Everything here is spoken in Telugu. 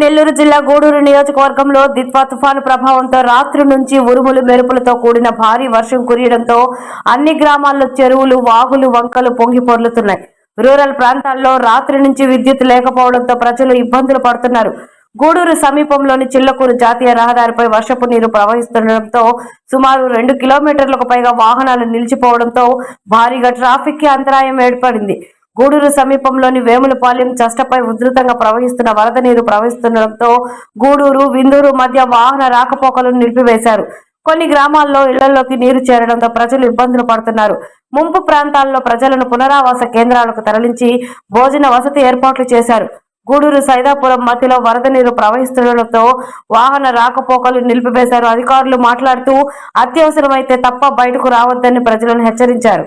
నెల్లూరు జిల్లా గూడూరు నియోజకవర్గంలో దిత్వా తుఫాను ప్రభావంతో రాత్రి నుంచి ఉరుములు మెరుపులతో కూడిన భారీ వర్షం కురియడంతో అన్ని గ్రామాల్లో చెరువులు, వాగులు, వంకలు పొంగి పొర్లుతున్నాయి. రూరల్ ప్రాంతాల్లో రాత్రి నుంచి విద్యుత్ లేకపోవడంతో ప్రజలు ఇబ్బందులు పడుతున్నారు. గూడూరు సమీపంలోని చిల్లకూరు జాతీయ రహదారిపై వర్షపు నీరు ప్రవహిస్తుండటంతో సుమారు 2 కిలోమీటర్లకు పైగా వాహనాలు నిలిచిపోవడంతో భారీగా ట్రాఫిక్ కి అంతరాయం ఏర్పడింది. గూడూరు సమీపంలోని వేములపాలెం చష్టపై ఉధృతంగా ప్రవహిస్తున్న వరద నీరు ప్రవహిస్తుండటంతో గూడూరు, విందూరు మధ్య వాహన రాకపోకలను నిలిపివేశారు. కొన్ని గ్రామాల్లో ఇళ్లలోకి నీరు చేరడంతో ప్రజలు ఇబ్బందులు పడుతున్నారు. ముంపు ప్రాంతాల్లో ప్రజలను పునరావాస కేంద్రాలకు తరలించి భోజన వసతి ఏర్పాట్లు చేశారు. గూడూరు సైదాపురం మధ్యలో వరద నీరు ప్రవహిస్తుండటంతో వాహన రాకపోకలు నిలిపివేశారు. అధికారులు మాట్లాడుతూ అత్యవసరమైతే తప్ప బయటకు రావద్దని ప్రజలను హెచ్చరించారు.